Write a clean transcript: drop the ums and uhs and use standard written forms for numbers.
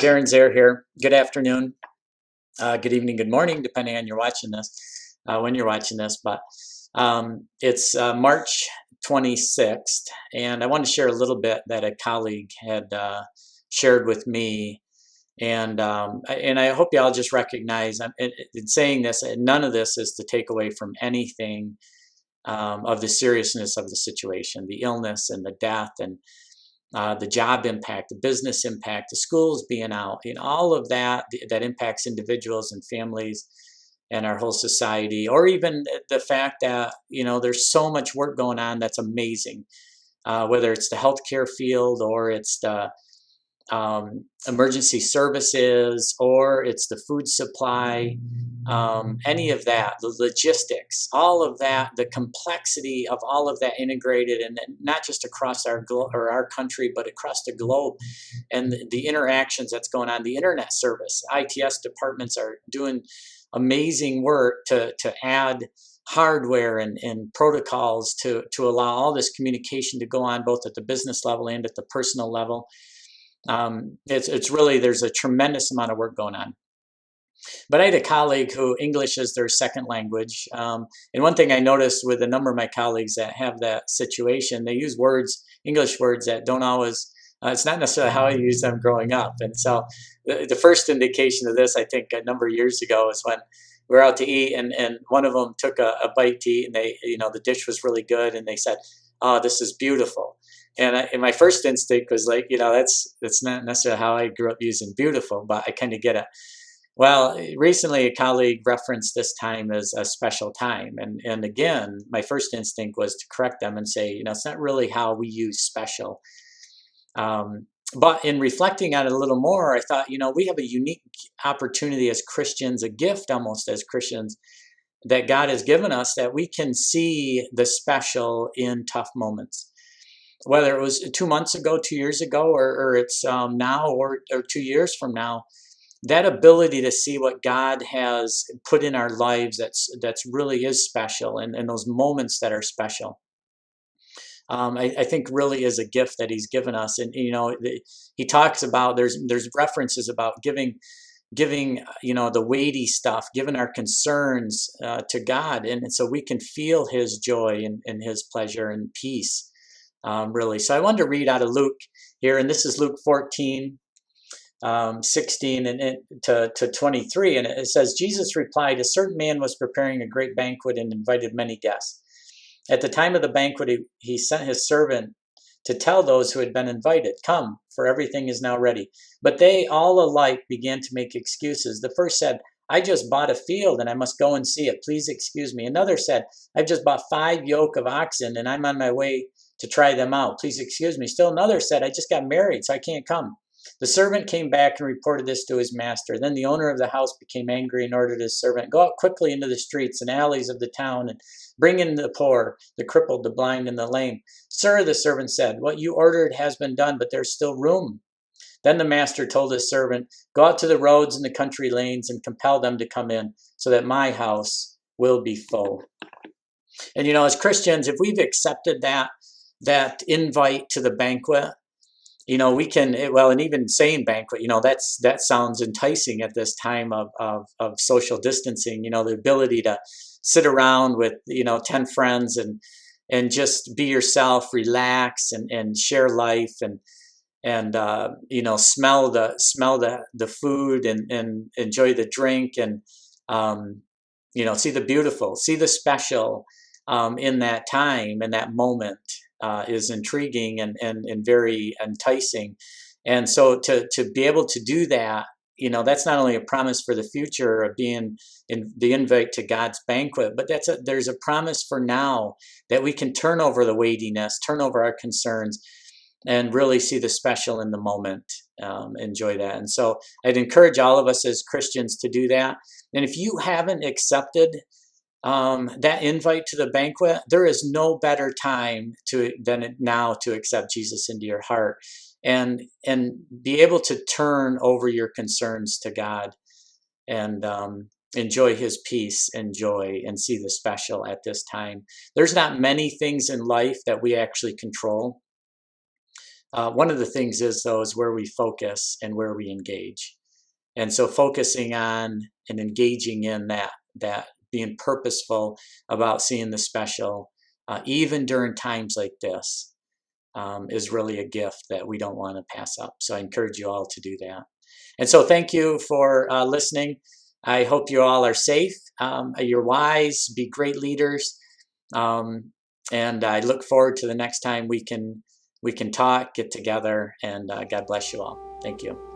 Darin Zehr here. Good afternoon, good evening, good morning, depending on when you're watching this. But it's March 26th, and I want to share a little bit that a colleague had shared with me. And I hope y'all just recognize, in saying this, none of this is to take away from anything of the seriousness of the situation, the illness and the death and the job impact, the business impact, the schools being out, all of that that impacts individuals and families and our whole society, or even the fact that there's so much work going on that's amazing, whether it's the healthcare field or it's the emergency services or it's the food supply, any of that, the logistics, all of that, the complexity of all of that integrated, and not just across our country, but across the globe, and the interactions that's going on, the internet service. ITS departments are doing amazing work to add hardware and protocols to allow all this communication to go on both at the business level and at the personal level. It's really, there's a tremendous amount of work going on. But I had a colleague who English is their second language. And one thing I noticed with a number of my colleagues that have that situation, they use English words that don't always, it's not necessarily how I used them growing up. And so the first indication of this, I think a number of years ago, was when we were out to eat and one of them took a bite to eat, and the dish was really good. And they said, "Oh, this is beautiful." And my first instinct was like, that's not necessarily how I grew up using beautiful, but I kind of get it. Well, recently a colleague referenced this time as a special time. And again, my first instinct was to correct them and say, it's not really how we use special. But in reflecting on it a little more, I thought, we have a unique opportunity as Christians, a gift almost as Christians, that God has given us, that we can see the special in tough moments. Whether it was 2 months ago, 2 years ago, or it's now or 2 years from now, that ability to see what God has put in our lives that's really is special, and those moments that are special, I think really is a gift that He's given us. And He talks about, there's references about giving the weighty stuff, giving our concerns to God, and so we can feel His joy and His pleasure and peace. Really. So I wanted to read out of Luke here, and this is Luke 14, 16 to 23, and it says, Jesus replied, "A certain man was preparing a great banquet and invited many guests. At the time of the banquet, he sent his servant to tell those who had been invited, 'Come, for everything is now ready.' But they all alike began to make excuses. The first said, 'I just bought a field and I must go and see it. Please excuse me.' Another said, 'I've just bought 5 yoke of oxen and I'm on my way to try them out. Please excuse me.' Still another said, 'I just got married, so I can't come.' The servant came back and reported this to his master. Then the owner of the house became angry and ordered his servant, 'Go out quickly into the streets and alleys of the town and bring in the poor, the crippled, the blind, and the lame.' 'Sir,' the servant said, 'what you ordered has been done, but there's still room.' Then the master told his servant, 'Go out to the roads and the country lanes and compel them to come in, so that my house will be full.'" And as Christians, if we've accepted that invite to the banquet, we can, well, and even saying banquet, that sounds enticing at this time of social distancing, the ability to sit around with, 10 friends and just be yourself, relax and share life and smell the food and enjoy the drink and, see the beautiful, see the special in that time and that moment. Is intriguing and very enticing. And so to be able to do that, that's not only a promise for the future of being in the invite to God's banquet, but there's a promise for now that we can turn over the weightiness, turn over our concerns, and really see the special in the moment, enjoy that. And so I'd encourage all of us as Christians to do that. And if you haven't accepted that invite to the banquet, there is no better time than now to accept Jesus into your heart and be able to turn over your concerns to God and enjoy His peace and joy and see the special at this time. There's not many things in life that we actually control. One of the things is, though, is where we focus and where we engage. And so focusing on and engaging in that being purposeful about seeing the special, even during times like this, is really a gift that we don't want to pass up. So I encourage you all to do that. And so thank you for listening. I hope you all are safe. You're wise, be great leaders. And I look forward to the next time we can talk, get together, and God bless you all. Thank you.